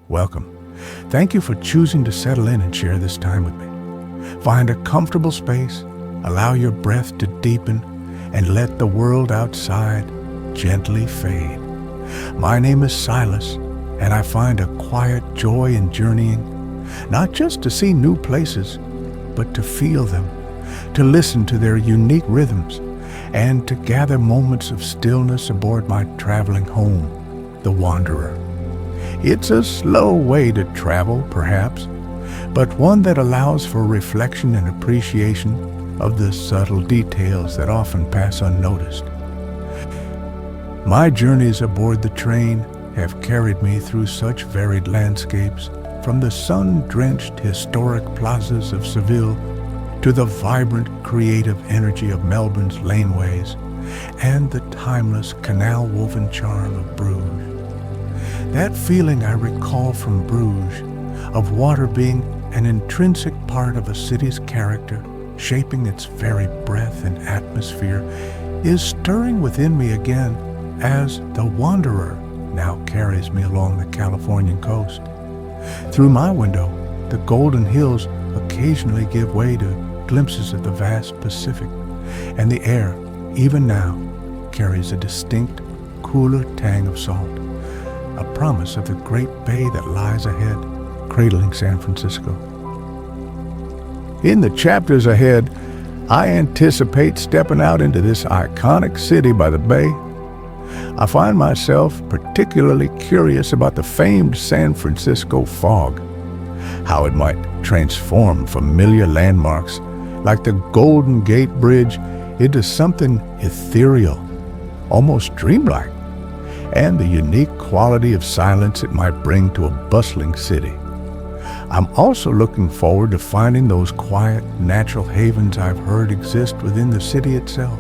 welcome. Thank you for choosing to settle in and share this time with me. Find a comfortable space, allow your breath to deepen, and let the world outside gently fade. My name is Silas, and I find a quiet joy in journeying, not just to see new places, but to feel them, to listen to their unique rhythms, and to gather moments of stillness aboard my traveling home, the Wanderer. It's a slow way to travel, perhaps, but one that allows for reflection and appreciation of the subtle details that often pass unnoticed. My journeys aboard the train have carried me through such varied landscapes, from the sun-drenched historic plazas of Seville to the vibrant creative energy of Melbourne's laneways and the timeless canal-woven charm of Bruges. That feeling I recall from Bruges, of water being an intrinsic part of a city's character, shaping its very breath and atmosphere, is stirring within me again as the Wanderer now carries me along the Californian coast. Through my window, the golden hills occasionally give way to glimpses of the vast Pacific, and the air, even now, carries a distinct, cooler tang of salt, a promise of the great bay that lies ahead, cradling San Francisco. In the chapters ahead, I anticipate stepping out into this iconic city by the bay. I find myself particularly curious about the famed San Francisco fog, how it might transform familiar landmarks like the Golden Gate Bridge into something ethereal, almost dreamlike, and the unique quality of silence it might bring to a bustling city. I'm also looking forward to finding those quiet, natural havens I've heard exist within the city itself.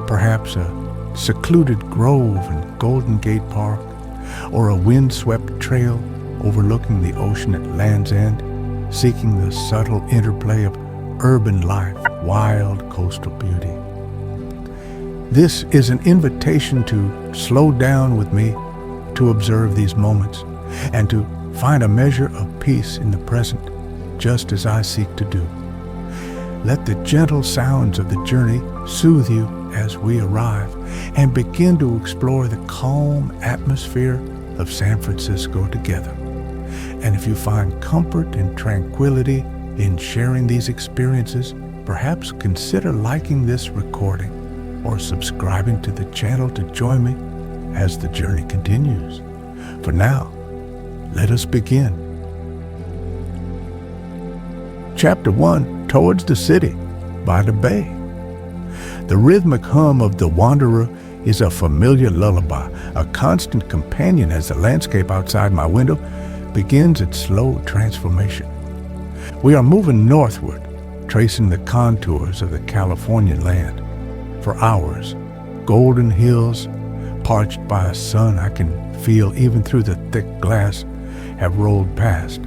Perhaps a secluded grove in Golden Gate Park, or a windswept trail overlooking the ocean at Land's End, seeking the subtle interplay of urban life, wild coastal beauty. This is an invitation to slow down with me, to observe these moments, and to find a measure of peace in the present, just as I seek to do. Let the gentle sounds of the journey soothe you as we arrive and begin to explore the calm atmosphere of San Francisco together. And if you find comfort and tranquility in sharing these experiences, perhaps consider liking this recording or subscribing to the channel to join me as the journey continues. For now, let us begin. Chapter 1, Towards the City, by the Bay. The rhythmic hum of the Wanderer is a familiar lullaby, a constant companion as the landscape outside my window begins its slow transformation. We are moving northward, tracing the contours of the Californian land. For hours, golden hills, parched by a sun I can feel even through the thick glass, have rolled past,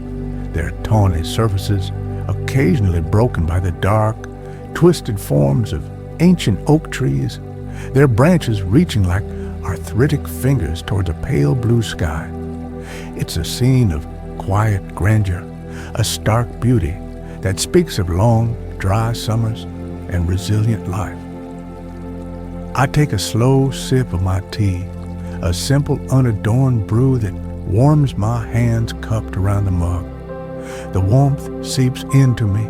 their tawny surfaces occasionally broken by the dark, twisted forms of ancient oak trees, their branches reaching like arthritic fingers towards a pale blue sky. It's a scene of quiet grandeur, a stark beauty that speaks of long, dry summers and resilient life. I take a slow sip of my tea, a simple, unadorned brew that warms my hands cupped around the mug. The warmth seeps into me,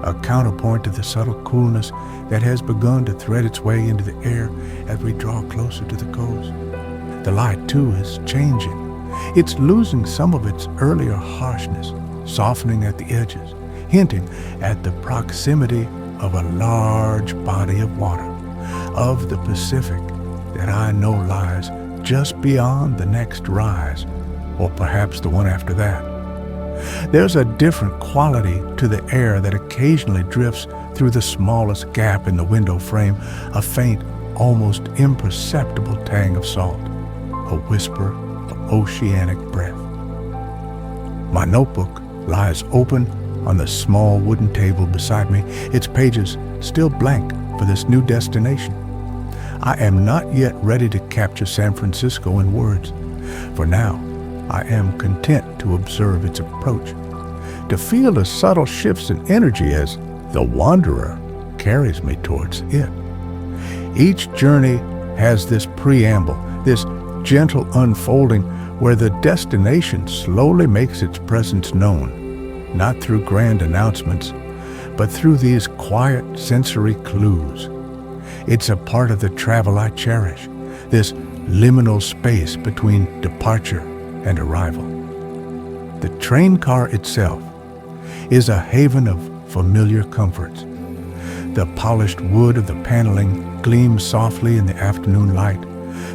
a counterpoint to the subtle coolness that has begun to thread its way into the air as we draw closer to the coast. The light, too, is changing. It's losing some of its earlier harshness, softening at the edges, hinting at the proximity of a large body of water, of the Pacific that I know lies just beyond the next rise, or perhaps the one after that. There's a different quality to the air that occasionally drifts through the smallest gap in the window frame, a faint, almost imperceptible tang of salt, a whisper of oceanic breath. My notebook lies open on the small wooden table beside me, its pages still blank for this new destination. I am not yet ready to capture San Francisco in words. For now, I am content to observe its approach, to feel the subtle shifts in energy as the wanderer carries me towards it. Each journey has this preamble, this gentle unfolding where the destination slowly makes its presence known, not through grand announcements, but through these quiet sensory clues. It's a part of the travel I cherish, this liminal space between departure and arrival. The train car itself is a haven of familiar comforts. The polished wood of the paneling gleams softly in the afternoon light.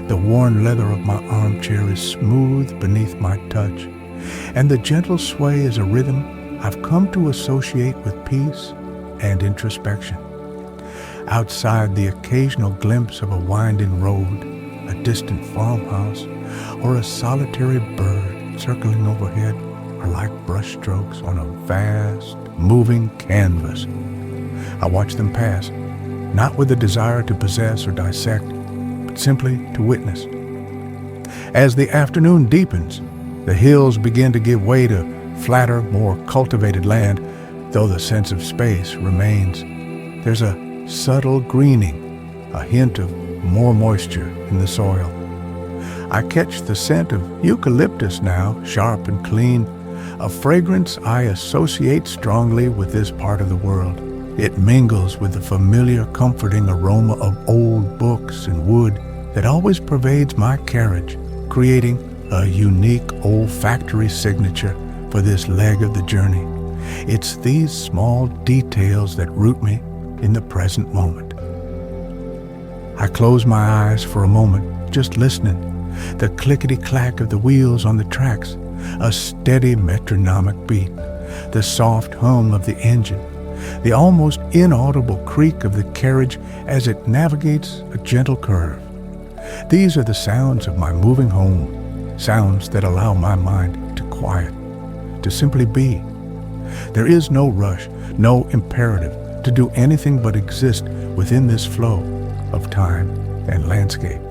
The worn leather of my armchair is smooth beneath my touch, and the gentle sway is a rhythm I've come to associate with peace and introspection. Outside, the occasional glimpse of a winding road, a distant farmhouse, or a solitary bird circling overhead are like brushstrokes on a vast, moving canvas. I watch them pass, not with a desire to possess or dissect, but simply to witness. As the afternoon deepens, the hills begin to give way to flatter, more cultivated land, though the sense of space remains. There's a subtle greening, a hint of more moisture in the soil. I catch the scent of eucalyptus now, sharp and clean, a fragrance I associate strongly with this part of the world. It mingles with the familiar comforting aroma of old books and wood that always pervades my carriage, creating a unique olfactory signature for this leg of the journey. It's these small details that root me in the present moment. I close my eyes for a moment, just listening. The clickety-clack of the wheels on the tracks, a steady metronomic beat, the soft hum of the engine, the almost inaudible creak of the carriage as it navigates a gentle curve. These are the sounds of my moving home, sounds that allow my mind to quiet, to simply be. There is no rush, no imperative to do anything but exist within this flow of time and landscape.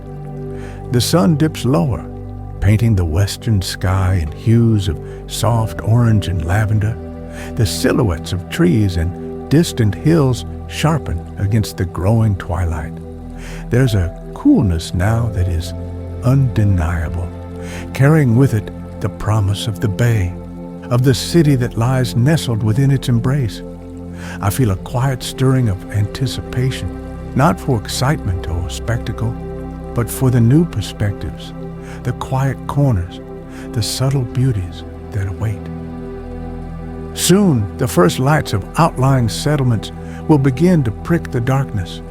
The sun dips lower, painting the western sky in hues of soft orange and lavender. The silhouettes of trees and distant hills sharpen against the growing twilight. There's a coolness now that is undeniable, carrying with it the promise of the bay, of the city that lies nestled within its embrace. I feel a quiet stirring of anticipation, not for excitement or spectacle, but for the new perspectives, the quiet corners, the subtle beauties that await. Soon, the first lights of outlying settlements will begin to prick the darkness,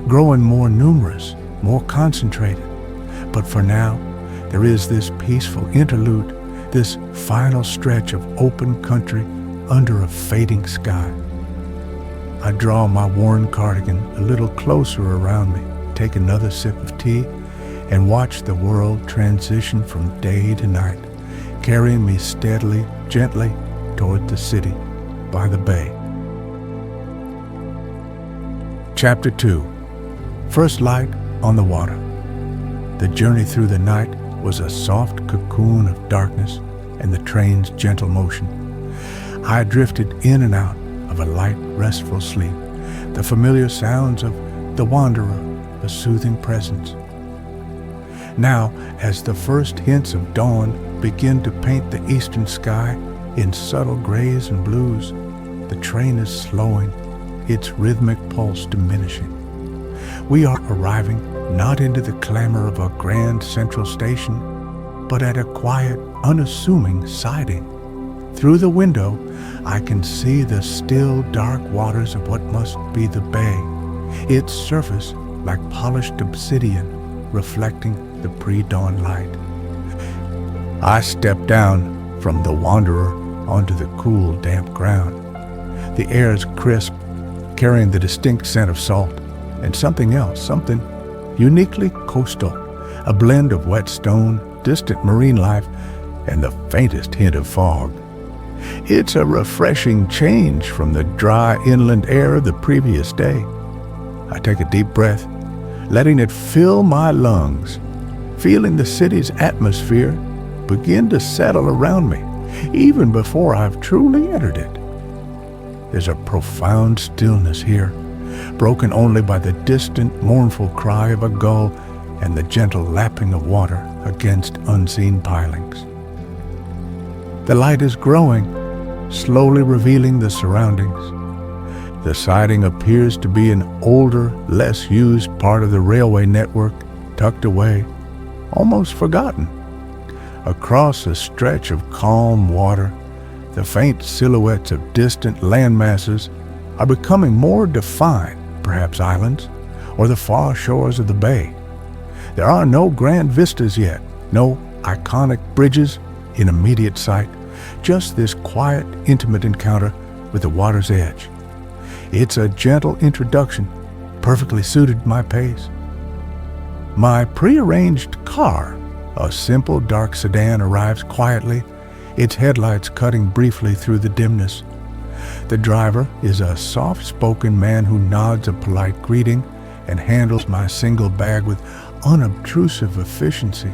growing more numerous, more concentrated. But for now, there is this peaceful interlude, this final stretch of open country under a fading sky. I draw my worn cardigan a little closer around me, take another sip of tea, and watch the world transition from day to night, carrying me steadily, gently toward the city by the bay. Chapter 2. First light on the water. The journey through the night was a soft cocoon of darkness and the train's gentle motion. I drifted in and out of a light, restful sleep, the familiar sounds of the wanderer, a soothing presence. Now, as the first hints of dawn begin to paint the eastern sky in subtle grays and blues, the train is slowing, its rhythmic pulse diminishing. We are arriving not into the clamor of a grand central station, but at a quiet, unassuming siding. Through the window, I can see the still, dark waters of what must be the bay, its surface like polished obsidian reflecting the pre-dawn light. I step down from the wanderer onto the cool, damp ground. The air is crisp, carrying the distinct scent of salt, and something else, something uniquely coastal, a blend of wet stone, distant marine life, and the faintest hint of fog. It's a refreshing change from the dry inland air of the previous day. I take a deep breath, letting it fill my lungs, feeling the city's atmosphere begin to settle around me, even before I've truly entered it. There's a profound stillness here, broken only by the distant, mournful cry of a gull and the gentle lapping of water against unseen pilings. The light is growing, slowly revealing the surroundings. The siding appears to be an older, less used part of the railway network, tucked away, almost forgotten. Across a stretch of calm water, the faint silhouettes of distant land masses are becoming more defined, perhaps islands, or the far shores of the bay. There are no grand vistas yet, no iconic bridges in immediate sight, just this quiet, intimate encounter with the water's edge. It's a gentle introduction, perfectly suited to my pace. My prearranged car, a simple dark sedan, arrives quietly, its headlights cutting briefly through the dimness. The driver is a soft-spoken man who nods a polite greeting and handles my single bag with unobtrusive efficiency.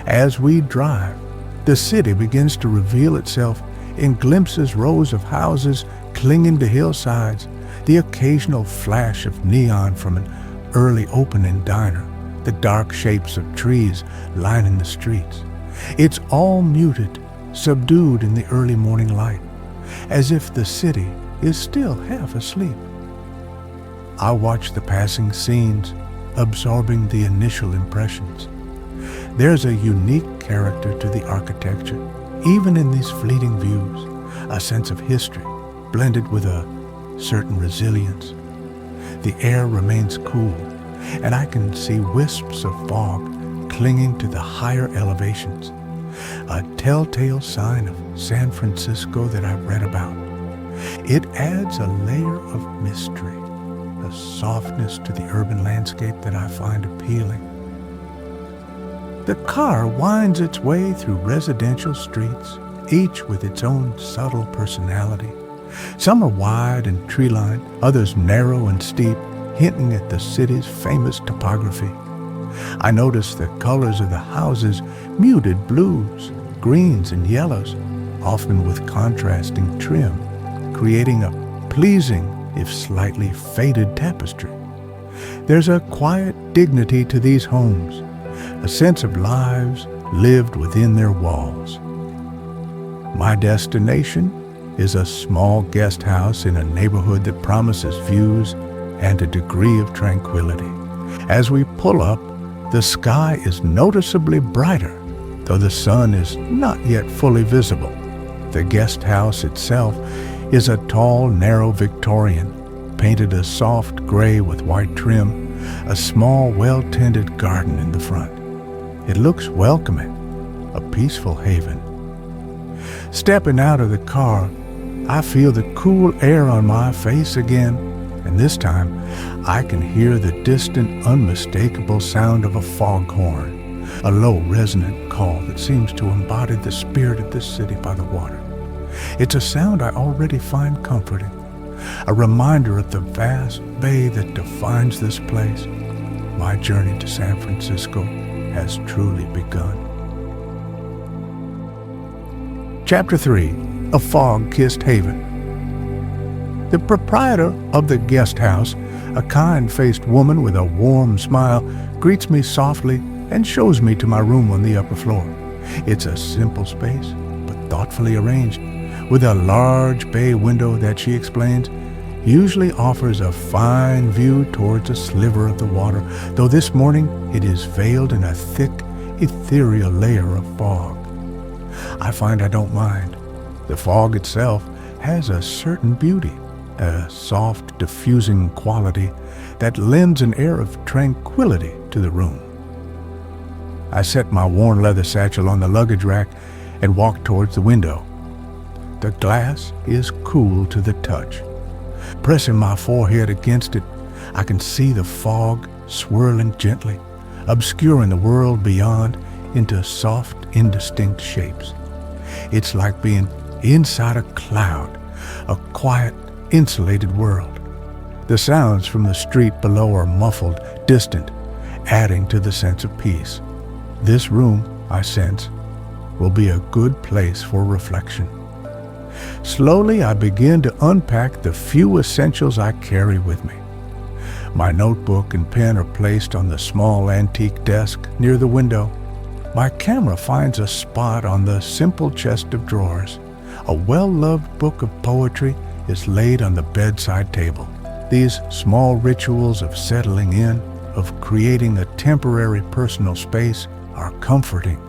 As we drive, the city begins to reveal itself in glimpses, rows of houses clinging to hillsides, the occasional flash of neon from an early opening diner, the dark shapes of trees lining the streets. It's all muted, subdued in the early morning light, as if the city is still half asleep. I watch the passing scenes, absorbing the initial impressions. There's a unique character to the architecture, even in these fleeting views, a sense of history blended with a certain resilience. The air remains cool, and I can see wisps of fog clinging to the higher elevations, a telltale sign of San Francisco that I've read about. It adds a layer of mystery, a softness to the urban landscape that I find appealing. The car winds its way through residential streets, each with its own subtle personality. Some are wide and tree-lined, others narrow and steep, hinting at the city's famous topography. I notice the colors of the houses, muted blues, greens, and yellows, often with contrasting trim, creating a pleasing, if slightly faded tapestry. There's a quiet dignity to these homes, a sense of lives lived within their walls. My destination is a small guest house in a neighborhood that promises views and a degree of tranquility. As we pull up, the sky is noticeably brighter, though the sun is not yet fully visible. The guest house itself is a tall, narrow Victorian, painted a soft gray with white trim, a small, well-tended garden in the front. It looks welcoming, a peaceful haven. Stepping out of the car, I feel the cool air on my face again, and this time I can hear the distant, unmistakable sound of a foghorn, a low, resonant call that seems to embody the spirit of this city by the water. It's a sound I already find comforting, a reminder of the vast bay that defines this place. My journey to San Francisco has truly begun. Chapter 3. A Fog-Kissed Haven. The proprietor of the guest house, a kind-faced woman with a warm smile, greets me softly and shows me to my room on the upper floor. It's a simple space, but thoughtfully arranged, with a large bay window that, she explains, usually offers a fine view towards a sliver of the water, though this morning it is veiled in a thick, ethereal layer of fog. I find I don't mind. The fog itself has a certain beauty, a soft, diffusing quality that lends an air of tranquility to the room. I set my worn leather satchel on the luggage rack and walk towards the window. The glass is cool to the touch. Pressing my forehead against it, I can see the fog swirling gently, obscuring the world beyond into soft, indistinct shapes. It's like being inside a cloud, a quiet, insulated world. The sounds from the street below are muffled, distant, adding to the sense of peace. This room, I sense, will be a good place for reflection. Slowly, I begin to unpack the few essentials I carry with me. My notebook and pen are placed on the small antique desk near the window. My camera finds a spot on the simple chest of drawers. A well-loved book of poetry is laid on the bedside table. These small rituals of settling in, of creating a temporary personal space, are comforting.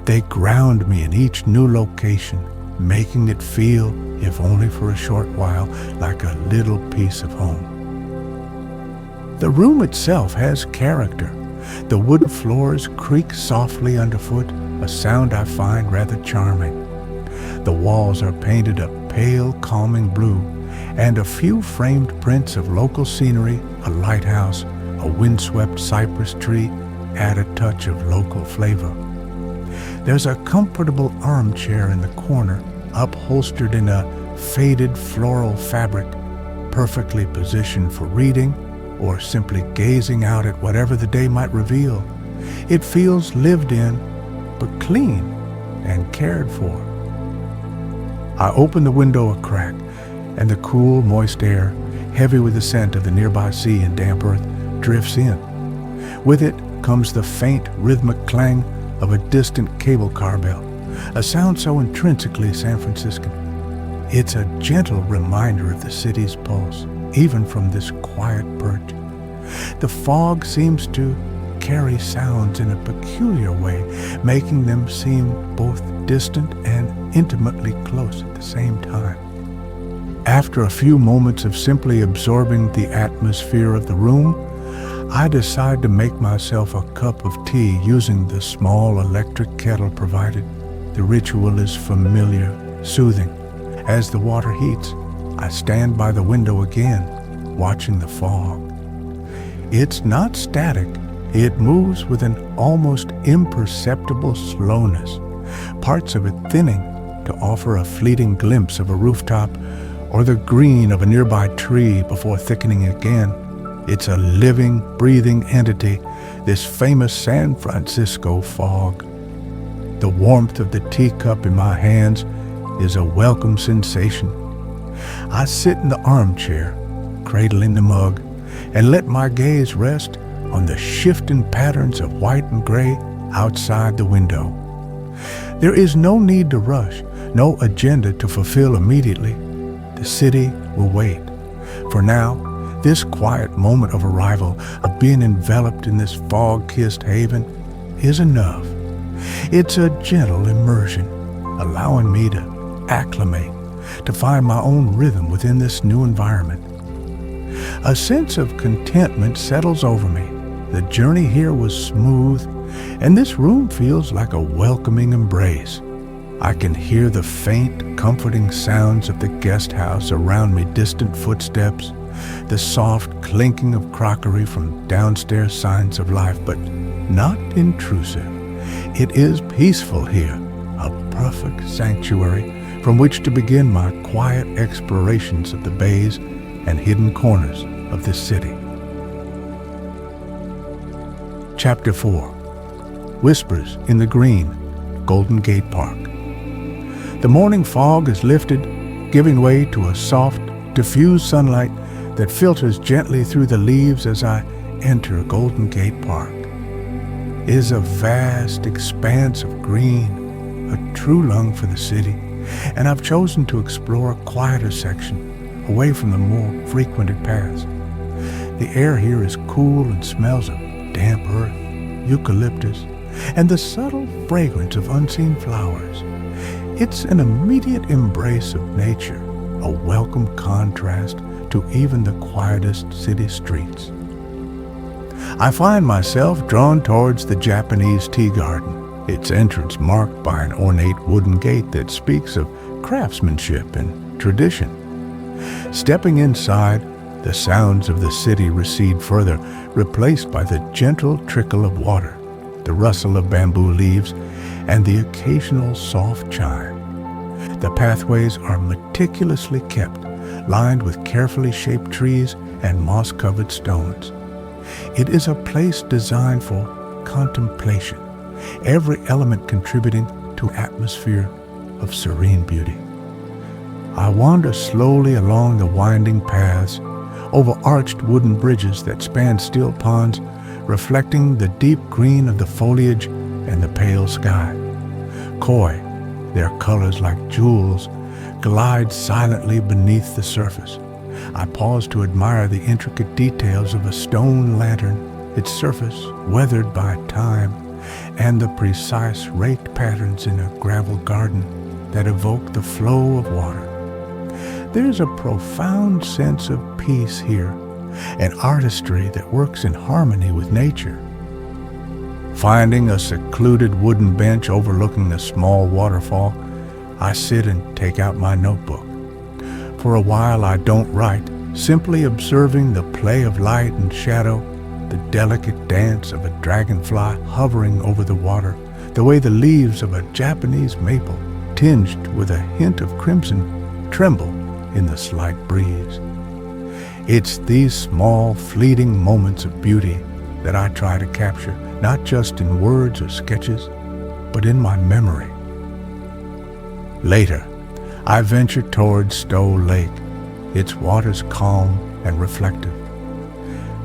They ground me in each new location, making it feel, if only for a short while, like a little piece of home. The room itself has character. The wooden floors creak softly underfoot, a sound I find rather charming. The walls are painted a pale, calming blue, and a few framed prints of local scenery, a lighthouse, a windswept cypress tree, add a touch of local flavor. There's a comfortable armchair in the corner, upholstered in a faded floral fabric, perfectly positioned for reading or simply gazing out at whatever the day might reveal. It feels lived in, but clean and cared for. I open the window a crack, and the cool, moist air, heavy with the scent of the nearby sea and damp earth, drifts in. With it comes the faint, rhythmic clang of a distant cable car bell, a sound so intrinsically San Franciscan. It's a gentle reminder of the city's pulse, even from this quiet perch. The fog seems to carry sounds in a peculiar way, making them seem both distant and intimately close at the same time. After a few moments of simply absorbing the atmosphere of the room, I decide to make myself a cup of tea using the small electric kettle provided. The ritual is familiar, soothing. As the water heats, I stand by the window again, watching the fog. It's not static. It moves with an almost imperceptible slowness, parts of it thinning to offer a fleeting glimpse of a rooftop or the green of a nearby tree before thickening again. It's a living, breathing entity, this famous San Francisco fog. The warmth of the teacup in my hands is a welcome sensation. I sit in the armchair, cradling the mug, and let my gaze rest on the shifting patterns of white and gray outside the window. There is no need to rush, no agenda to fulfill immediately. The city will wait. For now, this quiet moment of arrival, of being enveloped in this fog-kissed haven, is enough. It's a gentle immersion, allowing me to acclimate, to find my own rhythm within this new environment. A sense of contentment settles over me. The journey here was smooth, and this room feels like a welcoming embrace. I can hear the faint, comforting sounds of the guest house around me, distant footsteps, the soft clinking of crockery from downstairs signs of life, but not intrusive. It is peaceful here, a perfect sanctuary from which to begin my quiet explorations of the bays and hidden corners of this city. Chapter 4. Whispers in the Green, Golden Gate Park. The morning fog is lifted, giving way to a soft, diffused sunlight that filters gently through the leaves as I enter Golden Gate Park. It is a vast expanse of green, a true lung for the city, and I've chosen to explore a quieter section, away from the more frequented paths. The air here is cool and smells of damp earth, eucalyptus, and the subtle fragrance of unseen flowers. It's an immediate embrace of nature, a welcome contrast to even the quietest city streets. I find myself drawn towards the Japanese tea garden, its entrance marked by an ornate wooden gate that speaks of craftsmanship and tradition. Stepping inside, the sounds of the city recede further, replaced by the gentle trickle of water, the rustle of bamboo leaves, and the occasional soft chime. The pathways are meticulously kept, lined with carefully shaped trees and moss-covered stones. It is a place designed for contemplation, every element contributing to to an atmosphere of serene beauty. I wander slowly along the winding paths, over arched wooden bridges that span still ponds, reflecting the deep green of the foliage and the pale sky. Koi, their colors like jewels, glide silently beneath the surface. I pause to admire the intricate details of a stone lantern, its surface weathered by time, and the precise raked patterns in a gravel garden that evoke the flow of water. There's a profound sense of peace here, an artistry that works in harmony with nature. Finding a secluded wooden bench overlooking a small waterfall, I sit and take out my notebook. For a while I don't write, simply observing the play of light and shadow, the delicate dance of a dragonfly hovering over the water, the way the leaves of a Japanese maple, tinged with a hint of crimson, tremble in the slight breeze. It's these small, fleeting moments of beauty that I try to capture, not just in words or sketches, but in my memory. Later, I venture towards Stowe Lake, its waters calm and reflective.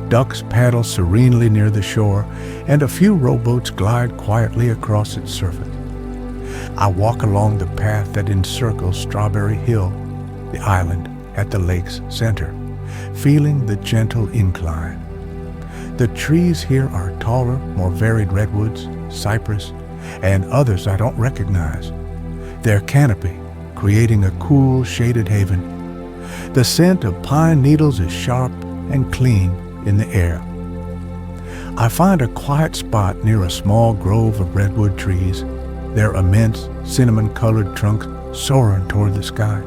Ducks paddle serenely near the shore, and a few rowboats glide quietly across its surface. I walk along the path that encircles Strawberry Hill, the island at the lake's center, feeling the gentle incline. The trees here are taller, more varied redwoods, cypress, and others I don't recognize. Their canopy creating a cool, shaded haven. The scent of pine needles is sharp and clean in the air. I find a quiet spot near a small grove of redwood trees, their immense cinnamon-colored trunks soaring toward the sky.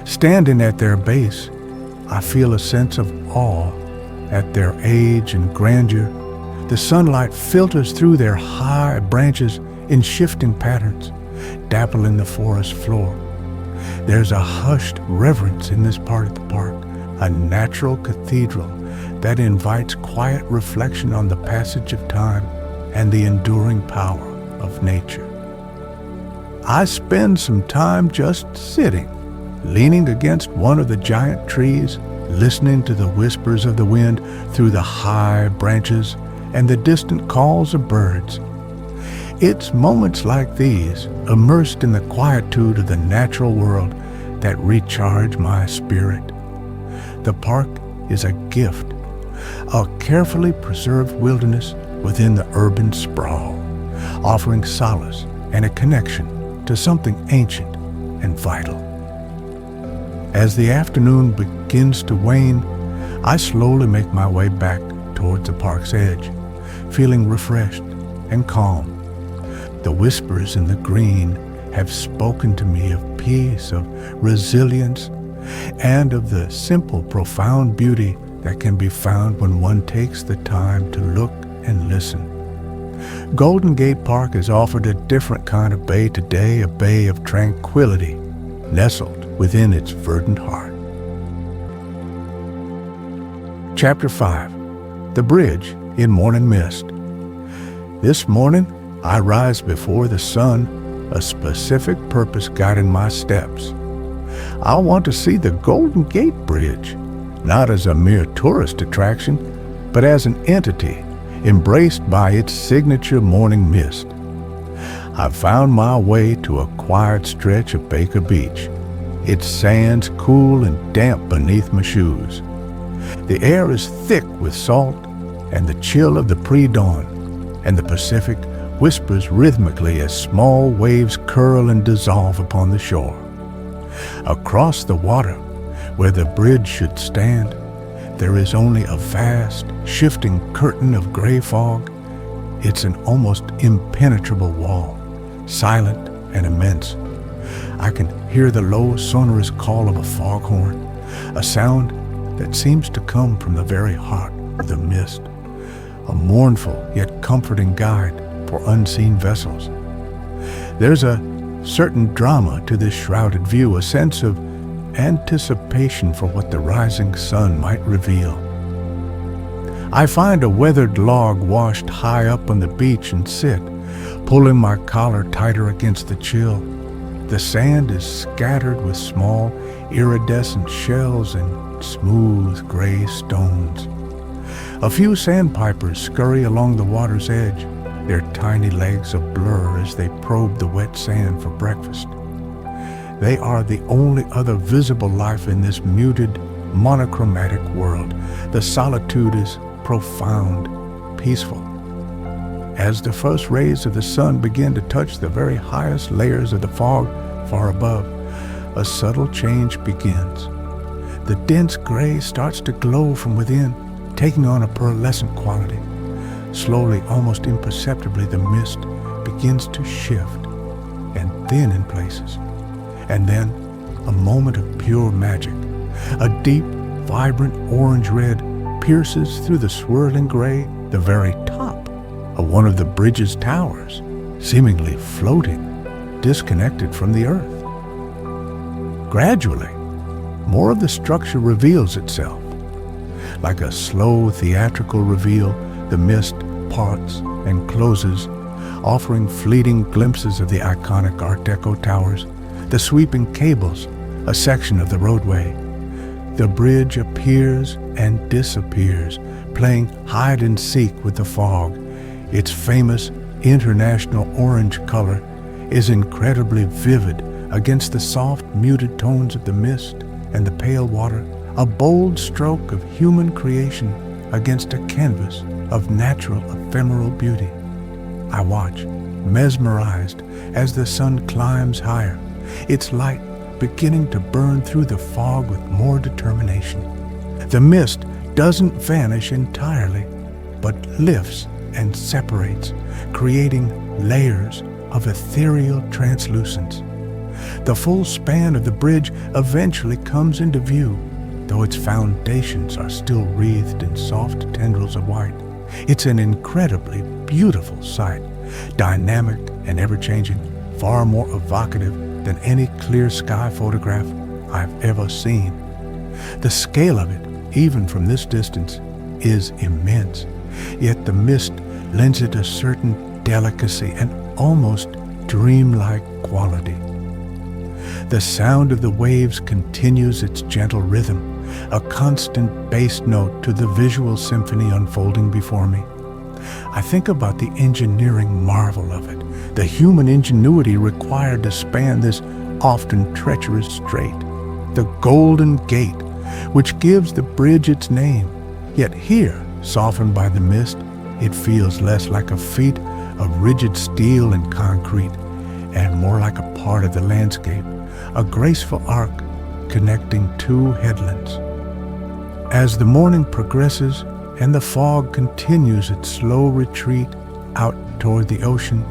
Standing at their base, I feel a sense of awe at their age and grandeur. The sunlight filters through their high branches in shifting patterns, dappling the forest floor. There's a hushed reverence in this part of the park, a natural cathedral that invites quiet reflection on the passage of time and the enduring power of nature. I spend some time just sitting, leaning against one of the giant trees, listening to the whispers of the wind through the high branches and the distant calls of birds. It's moments like these, immersed in the quietude of the natural world, that recharge my spirit. The park is a gift, a carefully preserved wilderness within the urban sprawl, offering solace and a connection to something ancient and vital. As the afternoon begins to wane, I slowly make my way back towards the park's edge, feeling refreshed and calm. The whispers in the green have spoken to me of peace, of resilience, and of the simple, profound beauty that can be found when one takes the time to look and listen. Golden Gate Park has offered a different kind of bay today, a bay of tranquility, nestled within its verdant heart. Chapter 5. The Bridge in Morning Mist. This morning, I rise before the sun, a specific purpose guiding my steps. I want to see the Golden Gate Bridge, not as a mere tourist attraction, but as an entity embraced by its signature morning mist. I found my way to a quiet stretch of Baker Beach, its sands cool and damp beneath my shoes. The air is thick with salt and the chill of the pre-dawn, and the Pacific whispers rhythmically as small waves curl and dissolve upon the shore. Across the water, where the bridge should stand, there is only a vast, shifting curtain of gray fog. It's an almost impenetrable wall, silent and immense. I can hear the low, sonorous call of a foghorn, a sound that seems to come from the very heart of the mist, a mournful yet comforting guide for unseen vessels. There's a certain drama to this shrouded view, a sense of anticipation for what the rising sun might reveal. I find a weathered log washed high up on the beach and sit, pulling my collar tighter against the chill. The sand is scattered with small, iridescent shells and smooth gray stones. A few sandpipers scurry along the water's edge, their tiny legs a blur as they probe the wet sand for breakfast. They are the only other visible life in this muted, monochromatic world. The solitude is profound, peaceful. As the first rays of the sun begin to touch the very highest layers of the fog far above, a subtle change begins. The dense gray starts to glow from within, taking on a pearlescent quality. Slowly, almost imperceptibly, the mist begins to shift and thin in places. And then, a moment of pure magic. A deep, vibrant orange-red pierces through the swirling gray, the very top of one of the bridge's towers, seemingly floating, disconnected from the earth. Gradually, more of the structure reveals itself. Like a slow theatrical reveal, the mist parts and closes, offering fleeting glimpses of the iconic Art Deco towers, the sweeping cables, a section of the roadway. The bridge appears and disappears, playing hide and seek with the fog. Its famous international orange color is incredibly vivid against the soft, muted tones of the mist and the pale water, a bold stroke of human creation against a canvas of natural ephemeral beauty. I watch, mesmerized, as the sun climbs higher, its light beginning to burn through the fog with more determination. The mist doesn't vanish entirely, but lifts and separates, creating layers of ethereal translucence. The full span of the bridge eventually comes into view, though its foundations are still wreathed in soft tendrils of white. It's an incredibly beautiful sight, dynamic and ever-changing, far more evocative than any clear sky photograph I've ever seen. The scale of it, even from this distance, is immense, yet the mist lends it a certain delicacy and almost dreamlike quality. The sound of the waves continues its gentle rhythm, a constant bass note to the visual symphony unfolding before me. I think about the engineering marvel of it, the human ingenuity required to span this often treacherous strait, the Golden Gate, which gives the bridge its name. Yet here, softened by the mist, it feels less like a feat of rigid steel and concrete, and more like a part of the landscape, a graceful arc connecting two headlands. As the morning progresses and the fog continues its slow retreat out toward the ocean,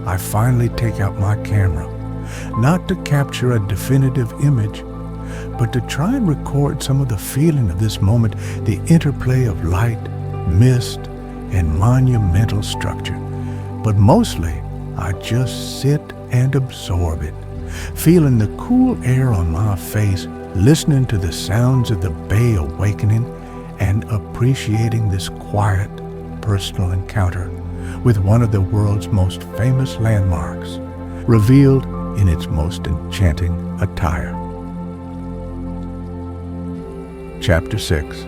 I finally take out my camera, not to capture a definitive image, but to try and record some of the feeling of this moment, the interplay of light, mist, and monumental structure. But mostly, I just sit and absorb it, feeling the cool air on my face, listening to the sounds of the bay awakening, and appreciating this quiet, personal encounter with one of the world's most famous landmarks, revealed in its most enchanting attire. Chapter 6.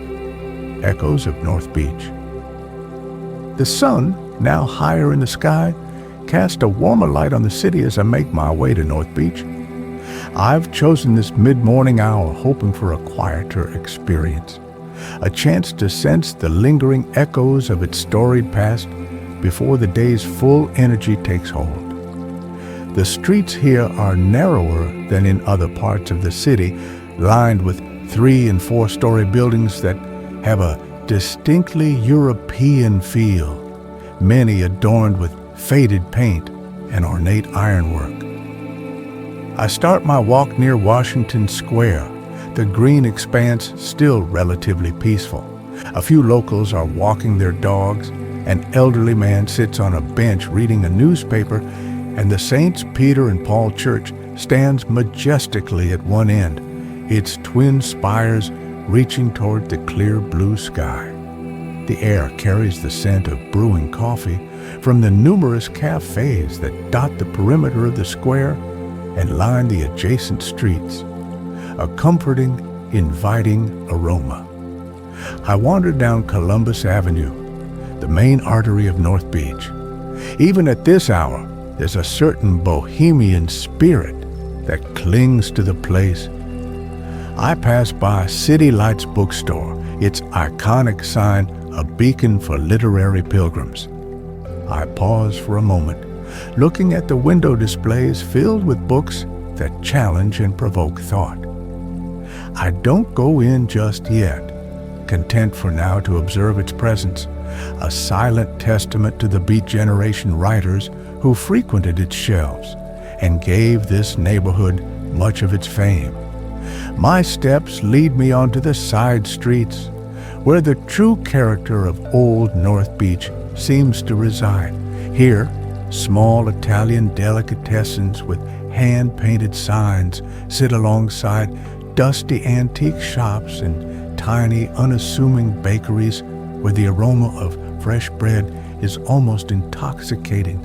Echoes of North Beach. The sun, now higher in the sky, casts a warmer light on the city as I make my way to North Beach. I've chosen this mid-morning hour hoping for a quieter experience, a chance to sense the lingering echoes of its storied past before the day's full energy takes hold. The streets here are narrower than in other parts of the city, lined with 3- and 4-story buildings that have a distinctly European feel, many adorned with faded paint and ornate ironwork. I start my walk near Washington Square, the green expanse still relatively peaceful. A few locals are walking their dogs, an elderly man sits on a bench reading a newspaper, and the Saints Peter and Paul Church stands majestically at one end, its twin spires reaching toward the clear blue sky. The air carries the scent of brewing coffee from the numerous cafes that dot the perimeter of the square and line the adjacent streets, a comforting, inviting aroma. I wandered down Columbus Avenue, the main artery of North Beach. Even at this hour, there's a certain bohemian spirit that clings to the place. I pass by City Lights Bookstore, its iconic sign a beacon for literary pilgrims. I pause for a moment, looking at the window displays filled with books that challenge and provoke thought. I don't go in just yet, content for now to observe its presence, a silent testament to the Beat Generation writers who frequented its shelves and gave this neighborhood much of its fame. My steps lead me onto the side streets, where the true character of Old North Beach seems to reside. Here, small Italian delicatessens with hand-painted signs sit alongside dusty antique shops and tiny, unassuming bakeries where the aroma of fresh bread is almost intoxicating.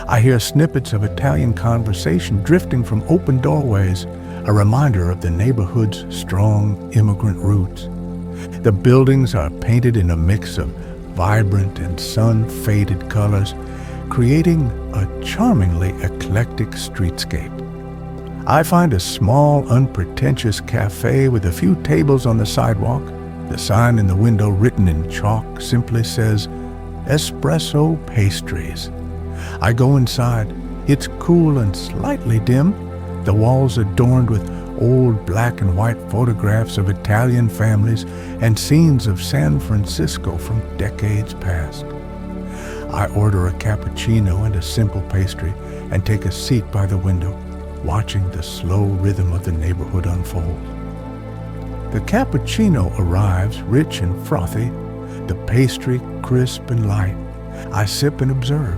I hear snippets of Italian conversation drifting from open doorways, a reminder of the neighborhood's strong immigrant roots. The buildings are painted in a mix of vibrant and sun-faded colors, creating a charmingly eclectic streetscape. I find a small, unpretentious cafe with a few tables on the sidewalk. The sign in the window, written in chalk, simply says, "Espresso Pastries." I go inside. It's cool and slightly dim, the walls adorned with old black and white photographs of Italian families and scenes of San Francisco from decades past. I order a cappuccino and a simple pastry and take a seat by the window, watching the slow rhythm of the neighborhood unfold. The cappuccino arrives rich and frothy, the pastry crisp and light. I sip and observe.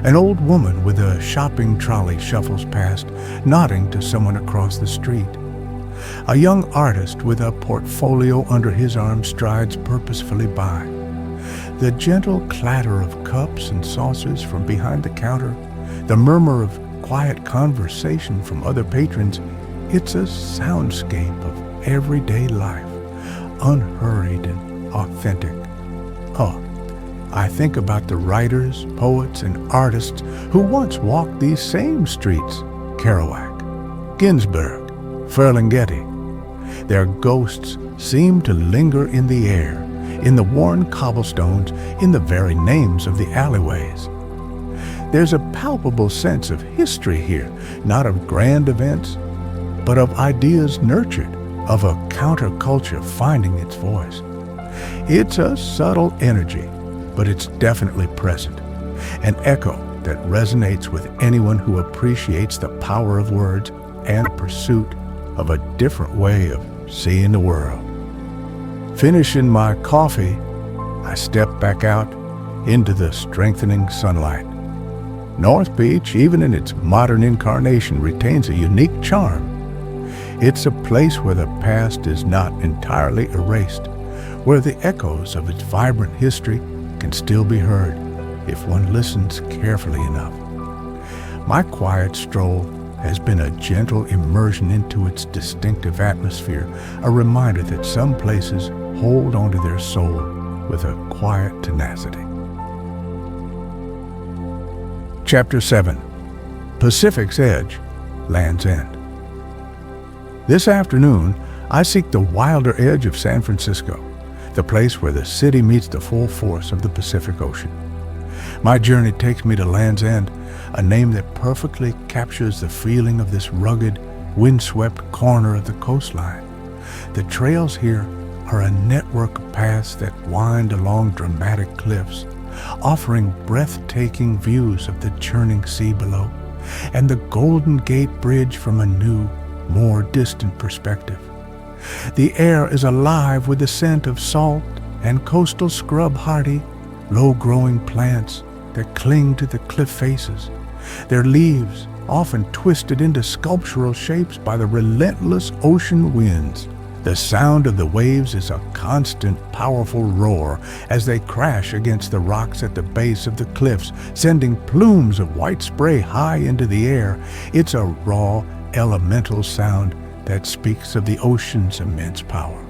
An old woman with a shopping trolley shuffles past, nodding to someone across the street. A young artist with a portfolio under his arm strides purposefully by. The gentle clatter of cups and saucers from behind the counter, the murmur of quiet conversation from other patrons, it's a soundscape of everyday life, unhurried and authentic. Oh, I think about the writers, poets, and artists who once walked these same streets: Kerouac, Ginsberg, Ferlinghetti. Their ghosts seem to linger in the air, in the worn cobblestones, in the very names of the alleyways. There's a palpable sense of history here, not of grand events, but of ideas nurtured, of a counterculture finding its voice. It's a subtle energy, but it's definitely present, an echo that resonates with anyone who appreciates the power of words and pursuit of a different way of seeing the world. Finishing my coffee, I step back out into the strengthening sunlight. North Beach, even in its modern incarnation, retains a unique charm. It's a place where the past is not entirely erased, where the echoes of its vibrant history can still be heard if one listens carefully enough. My quiet stroll has been a gentle immersion into its distinctive atmosphere, a reminder that some places hold onto their soul with a quiet tenacity. Chapter 7. Pacific's Edge, Land's End. This afternoon, I seek the wilder edge of San Francisco, the place where the city meets the full force of the Pacific Ocean. My journey takes me to Land's End, a name that perfectly captures the feeling of this rugged, windswept corner of the coastline. The trails here are a network of paths that wind along dramatic cliffs, offering breathtaking views of the churning sea below and the Golden Gate Bridge from a new, more distant perspective. The air is alive with the scent of salt and coastal scrub-hardy, low-growing plants that cling to the cliff faces, their leaves often twisted into sculptural shapes by the relentless ocean winds The sound of the waves is a constant, powerful roar as they crash against the rocks at the base of the cliffs, sending plumes of white spray high into the air. It's a raw, elemental sound that speaks of the ocean's immense power.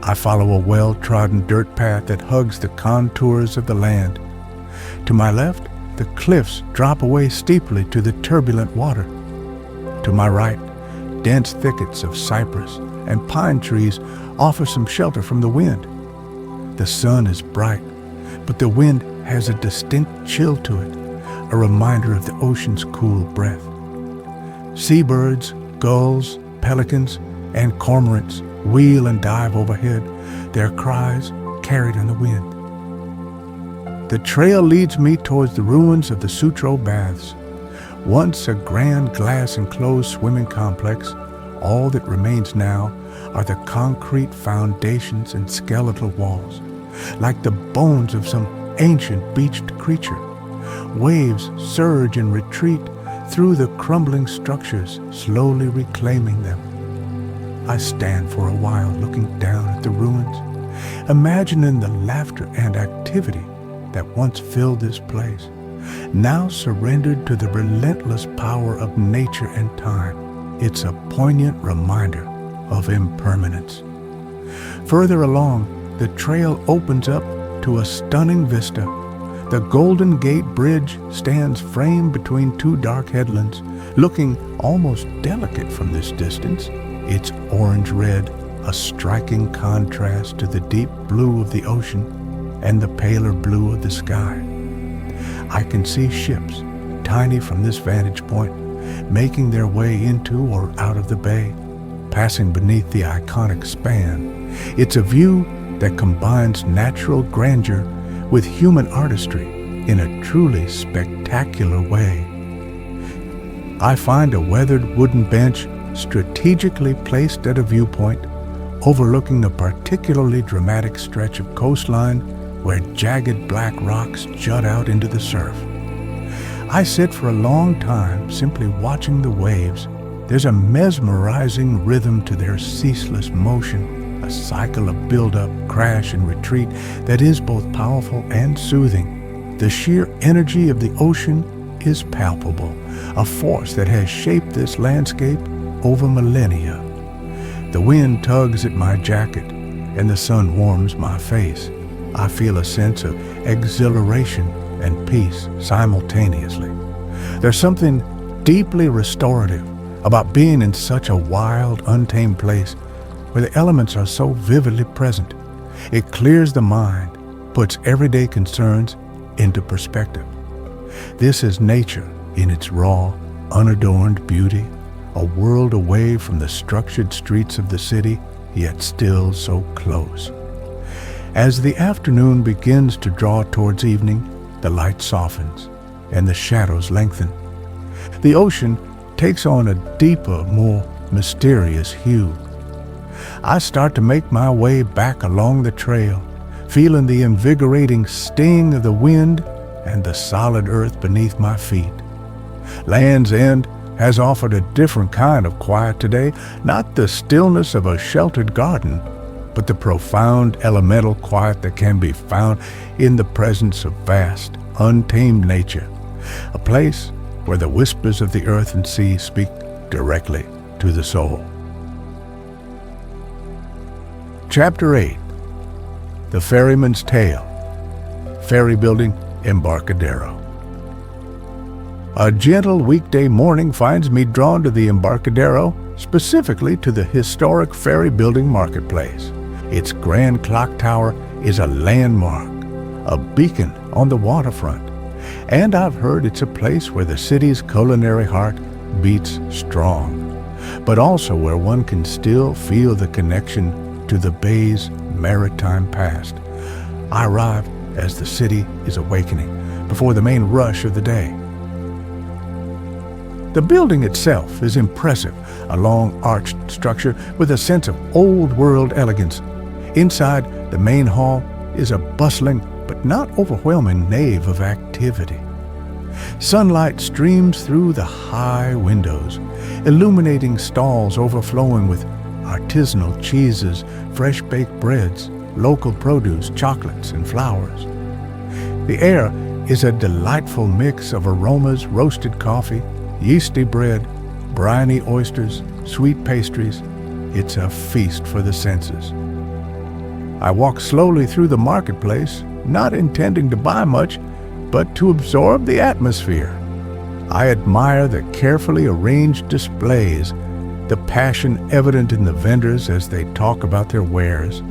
I follow a well-trodden dirt path that hugs the contours of the land. To my left, the cliffs drop away steeply to the turbulent water. To my right, dense thickets of cypress and pine trees offer some shelter from the wind. The sun is bright, but the wind has a distinct chill to it, a reminder of the ocean's cool breath. Seabirds, gulls, pelicans, and cormorants wheel and dive overhead, their cries carried on the wind. The trail leads me towards the ruins of the Sutro Baths. Once a grand glass-enclosed swimming complex, all that remains now are the concrete foundations and skeletal walls, like the bones of some ancient beached creature. Waves surge and retreat through the crumbling structures, slowly reclaiming them. I stand for a while looking down at the ruins, imagining the laughter and activity that once filled this place, now surrendered to the relentless power of nature and time. It's a poignant reminder of impermanence. Further along, the trail opens up to a stunning vista. The Golden Gate Bridge stands framed between two dark headlands, looking almost delicate from this distance. Its orange-red, a striking contrast to the deep blue of the ocean and the paler blue of the sky. I can see ships, tiny from this vantage point, making their way into or out of the bay, passing beneath the iconic span. It's a view that combines natural grandeur with human artistry in a truly spectacular way. I find a weathered wooden bench strategically placed at a viewpoint, overlooking a particularly dramatic stretch of coastline where jagged black rocks jut out into the surf. I sit for a long time simply watching the waves. There's a mesmerizing rhythm to their ceaseless motion, a cycle of build-up, crash, and retreat that is both powerful and soothing. The sheer energy of the ocean is palpable, a force that has shaped this landscape over millennia. The wind tugs at my jacket, and the sun warms my face. I feel a sense of exhilaration and peace simultaneously. There's something deeply restorative about being in such a wild, untamed place where the elements are so vividly present. It clears the mind, puts everyday concerns into perspective. This is nature in its raw, unadorned beauty, a world away from the structured streets of the city, yet still so close. As the afternoon begins to draw towards evening, the light softens and the shadows lengthen. The ocean takes on a deeper, more mysterious hue. I start to make my way back along the trail, feeling the invigorating sting of the wind and the solid earth beneath my feet. Land's End has offered a different kind of quiet today, not the stillness of a sheltered garden, but the profound elemental quiet that can be found in the presence of vast, untamed nature, a place where the whispers of the earth and sea speak directly to the soul. Chapter 8. The Ferryman's Tale. Ferry building, Embarcadero. A gentle weekday morning finds me drawn to the Embarcadero, specifically to the historic ferry building marketplace. Its grand clock tower is a landmark, a beacon on the waterfront, and I've heard it's a place where the city's culinary heart beats strong, but also where one can still feel the connection to the bay's maritime past. I arrive as the city is awakening, before the main rush of the day. The building itself is impressive, a long arched structure with a sense of old-world elegance. Inside the main hall is a bustling but not overwhelming nave of activity. Sunlight streams through the high windows, illuminating stalls overflowing with artisanal cheeses, fresh-baked breads, local produce, chocolates, and flowers. The air is a delightful mix of aromas: roasted coffee, yeasty bread, briny oysters, sweet pastries. It's a feast for the senses. I walk slowly through the marketplace, not intending to buy much, but to absorb the atmosphere. I admire the carefully arranged displays, the passion evident in the vendors as they talk about their wares.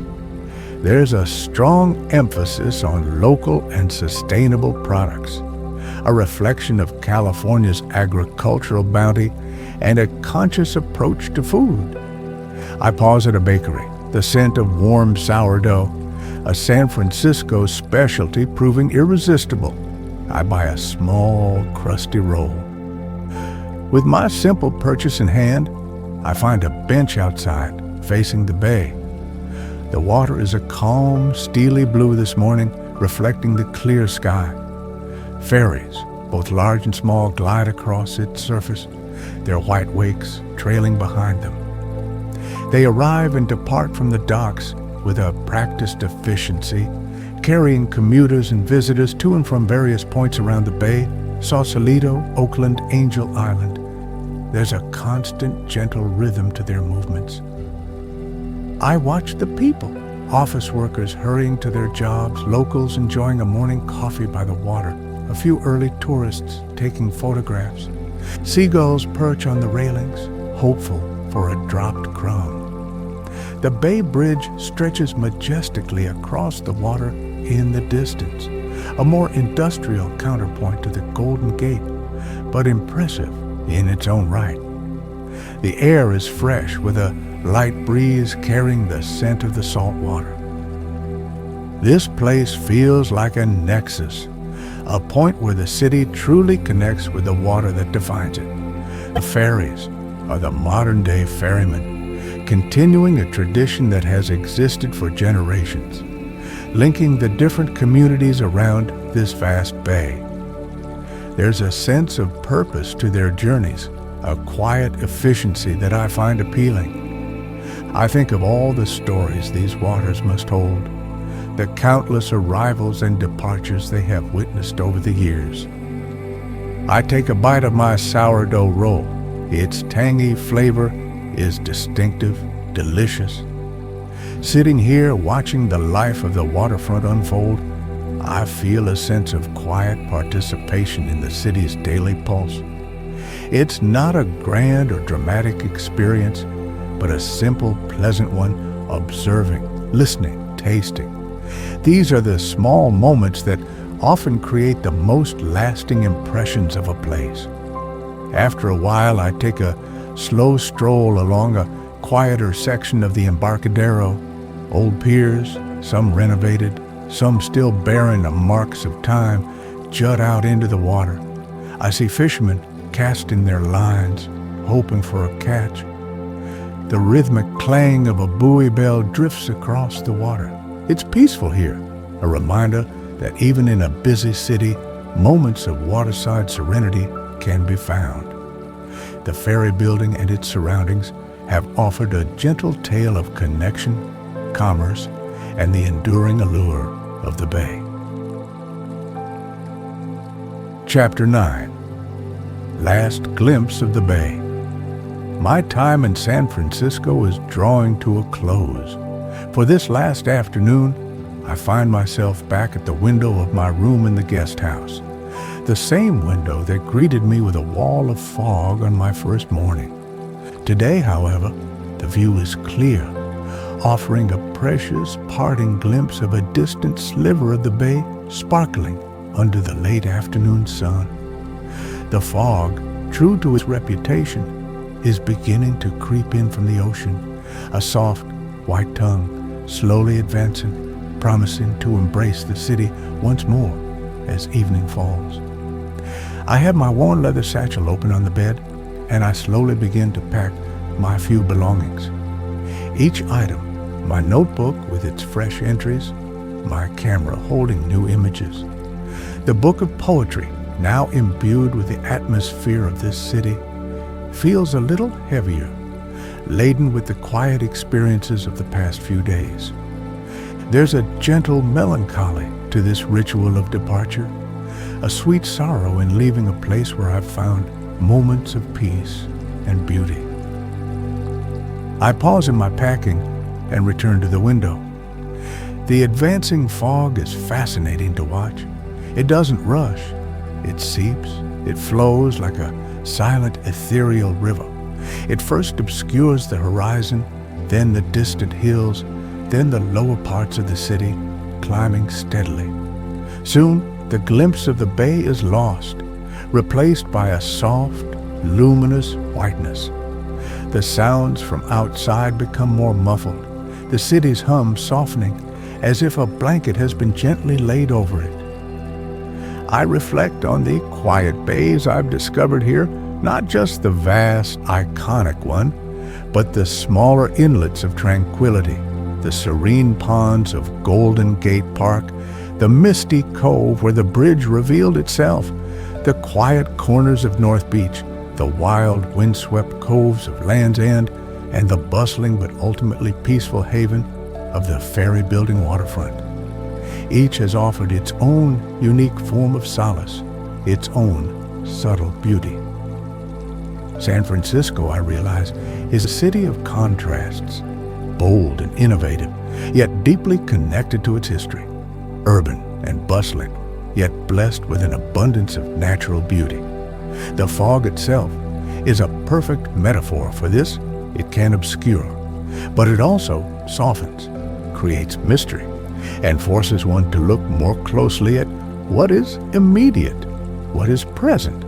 There's a strong emphasis on local and sustainable products, a reflection of California's agricultural bounty and a conscious approach to food. I pause at a bakery, the scent of warm sourdough, a San Francisco specialty proving irresistible. I buy a small, crusty roll. With my simple purchase in hand, I find a bench outside, facing the bay. The water is a calm, steely blue this morning, reflecting the clear sky. Ferries, both large and small, glide across its surface, their white wakes trailing behind them. They arrive and depart from the docks with a practiced efficiency, carrying commuters and visitors to and from various points around the bay: Sausalito, Oakland, Angel Island. There's a constant, gentle rhythm to their movements. I watch the people, office workers hurrying to their jobs, locals enjoying a morning coffee by the water, a few early tourists taking photographs. Seagulls perch on the railings, hopeful for a dropped crumb. The Bay Bridge stretches majestically across the water in the distance, a more industrial counterpoint to the Golden Gate, but impressive in its own right. The air is fresh, with a light breeze carrying the scent of the salt water. This place feels like a nexus, a point where the city truly connects with the water that defines it. The ferries are the modern-day ferrymen, continuing a tradition that has existed for generations, linking the different communities around this vast bay. There's a sense of purpose to their journeys, a quiet efficiency that I find appealing. I think of all the stories these waters must hold, the countless arrivals and departures they have witnessed over the years. I take a bite of my sourdough roll. Its tangy flavor is distinctive, delicious. Sitting here watching the life of the waterfront unfold, I feel a sense of quiet participation in the city's daily pulse. It's not a grand or dramatic experience, but a simple, pleasant one: observing, listening, tasting. These are the small moments that often create the most lasting impressions of a place. After a while, I take a slow stroll along a quieter section of the Embarcadero. Old piers, some renovated, some still bearing the marks of time, jut out into the water. I see fishermen casting their lines, hoping for a catch. The rhythmic clang of a buoy bell drifts across the water. It's peaceful here, a reminder that even in a busy city, moments of waterside serenity can be found. The Ferry building and its surroundings have offered a gentle tale of connection, commerce, and the enduring allure of the bay. Chapter 9. Last glimpse of the bay. My time in San Francisco is drawing to a close. For this last afternoon, I find myself back at the window of my room in the guest house, the same window that greeted me with a wall of fog on my first morning. Today, however, the view is clear, offering a precious parting glimpse of a distant sliver of the bay sparkling under the late afternoon sun. The fog, true to its reputation, is beginning to creep in from the ocean, a soft, white tongue slowly advancing, promising to embrace the city once more as evening falls. I have my worn leather satchel open on the bed, and I slowly begin to pack my few belongings. Each item: my notebook with its fresh entries, my camera holding new images, the book of poetry, now imbued with the atmosphere of this city, feels a little heavier, laden with the quiet experiences of the past few days. There's a gentle melancholy to this ritual of departure, a sweet sorrow in leaving a place where I've found moments of peace and beauty. I pause in my packing and return to the window. The advancing fog is fascinating to watch. It doesn't rush. It seeps. It flows like a silent, ethereal river. It first obscures the horizon, then the distant hills, then the lower parts of the city, climbing steadily. Soon, the glimpse of the bay is lost, replaced by a soft, luminous whiteness. The sounds from outside become more muffled, the city's hum softening, as if a blanket has been gently laid over it. I reflect on the quiet bays I've discovered here, not just the vast, iconic one, but the smaller inlets of tranquility, the serene ponds of Golden Gate Park, the misty cove where the bridge revealed itself, the quiet corners of North Beach, the wild, windswept coves of Land's End, and the bustling but ultimately peaceful haven of the Ferry building waterfront. Each has offered its own unique form of solace, its own subtle beauty. San Francisco, I realize, is a city of contrasts, bold and innovative, yet deeply connected to its history, urban and bustling, yet blessed with an abundance of natural beauty. The fog itself is a perfect metaphor for this. It can obscure, but it also softens, creates mystery, and forces one to look more closely at what is immediate, what is present.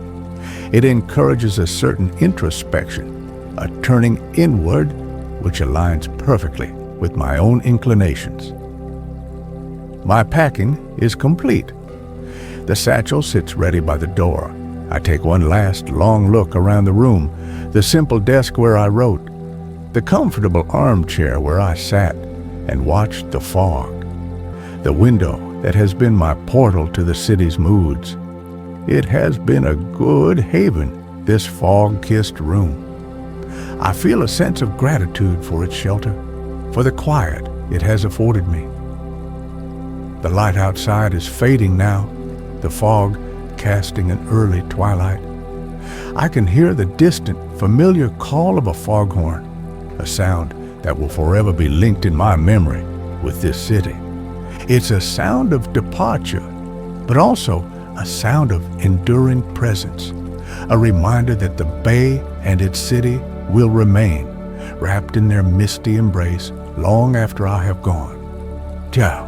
It encourages a certain introspection, a turning inward, which aligns perfectly with my own inclinations. My packing is complete. The satchel sits ready by the door. I take one last long look around the room, the simple desk where I wrote, the comfortable armchair where I sat and watched the fog, the window that has been my portal to the city's moods. It has been a good haven, this fog-kissed room. I feel a sense of gratitude for its shelter, for the quiet it has afforded me. The light outside is fading now, the fog casting an early twilight. I can hear the distant, familiar call of a foghorn, a sound that will forever be linked in my memory with this city. It's a sound of departure, but also a sound of enduring presence, a reminder that the bay and its city will remain, wrapped in their misty embrace long after I have gone. Ciao.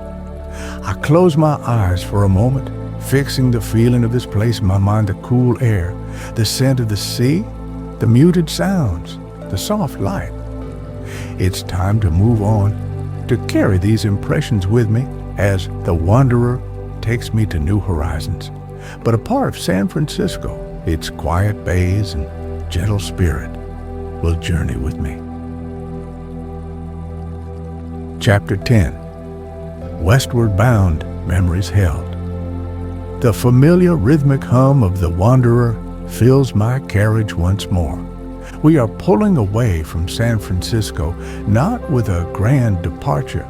I close my eyes for a moment, fixing the feeling of this place in my mind, the cool air, the scent of the sea, the muted sounds, the soft light. It's time to move on, to carry these impressions with me as the wanderer takes me to new horizons. But a part of San Francisco, its quiet bays and gentle spirit, will journey with me. Chapter 10. Westward Bound, Memories Held. The familiar rhythmic hum of the wanderer fills my carriage once more. We are pulling away from San Francisco, not with a grand departure,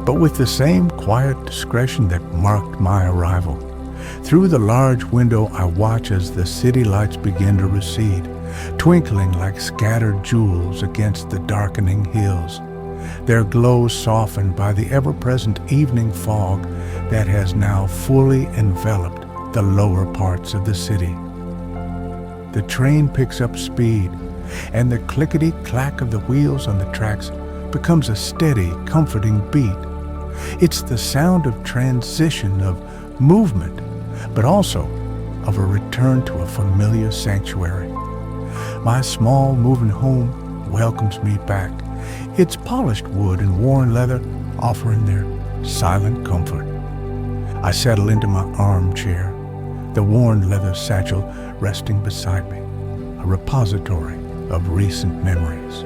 but with the same quiet discretion that marked my arrival. Through the large window, I watch as the city lights begin to recede, twinkling like scattered jewels against the darkening hills, their glow softened by the ever-present evening fog that has now fully enveloped the lower parts of the city. The train picks up speed, and the clickety-clack of the wheels on the tracks becomes a steady, comforting beat. It's the sound of transition, of movement, but also of a return to a familiar sanctuary. My small moving home welcomes me back, its polished wood and worn leather offering their silent comfort. I settle into my armchair, the worn leather satchel resting beside me, a repository of recent memories.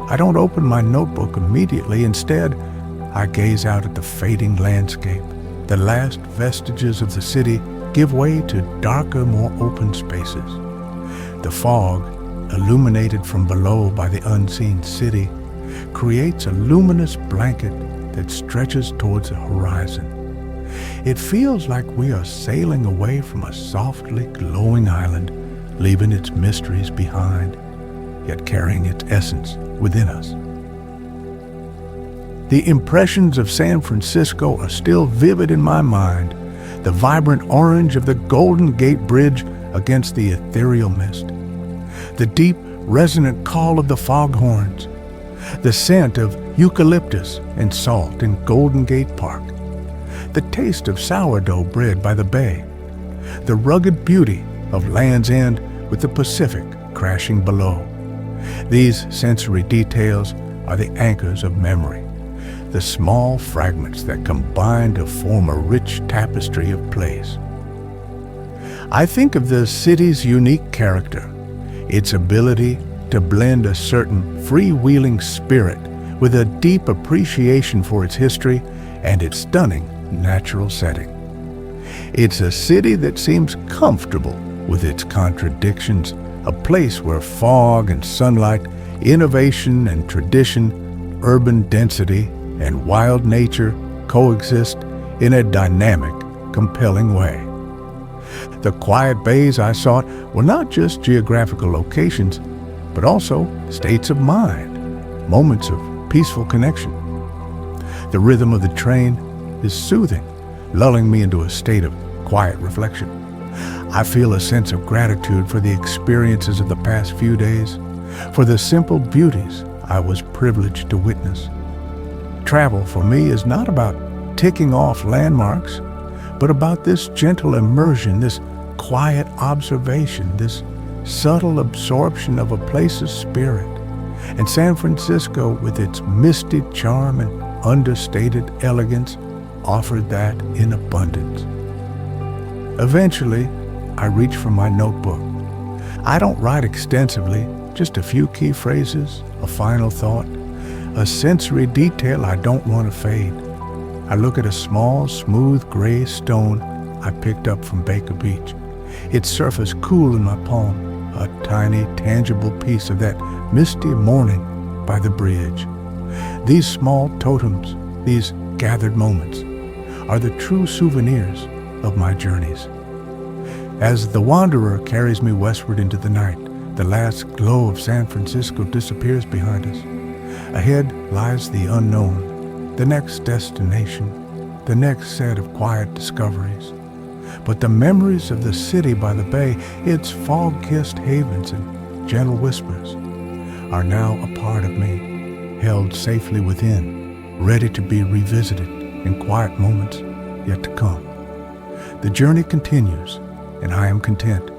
I don't open my notebook immediately. Instead, I gaze out at the fading landscape. The last vestiges of the city give way to darker, more open spaces. The fog illuminated from below by the unseen city, creates a luminous blanket that stretches towards the horizon. It feels like we are sailing away from a softly glowing island, leaving its mysteries behind, yet carrying its essence within us. The impressions of San Francisco are still vivid in my mind, the vibrant orange of the Golden Gate Bridge against the ethereal mist, the deep, resonant call of the foghorns, the scent of eucalyptus and salt in Golden Gate Park, the taste of sourdough bread by the bay, the rugged beauty of Land's End with the Pacific crashing below. These sensory details are the anchors of memory, the small fragments that combine to form a rich tapestry of place. I think of the city's unique character, its ability to blend a certain freewheeling spirit with a deep appreciation for its history and its stunning natural setting. It's a city that seems comfortable with its contradictions, a place where fog and sunlight, innovation and tradition, urban density and wild nature coexist in a dynamic, compelling way. The quiet bays I sought were not just geographical locations, but also states of mind, moments of peaceful connection. The rhythm of the train is soothing, lulling me into a state of quiet reflection. I feel a sense of gratitude for the experiences of the past few days, for the simple beauties I was privileged to witness. Travel for me is not about ticking off landmarks, but about this gentle immersion, this quiet observation, this subtle absorption of a place's spirit. And San Francisco, with its misty charm and understated elegance, offered that in abundance. Eventually, I reach for my notebook. I don't write extensively, just a few key phrases, a final thought, a sensory detail I don't want to fade. I look at a small, smooth gray stone I picked up from Baker Beach. Its surface cool in my palm, a tiny, tangible piece of that misty morning by the bridge. These small totems, these gathered moments, are the true souvenirs of my journeys. As the wanderer carries me westward into the night, the last glow of San Francisco disappears behind us. Ahead lies the unknown, the next destination, the next set of quiet discoveries. But the memories of the city by the bay, its fog-kissed havens and gentle whispers, are now a part of me, held safely within, ready to be revisited in quiet moments yet to come. The journey continues, and I am content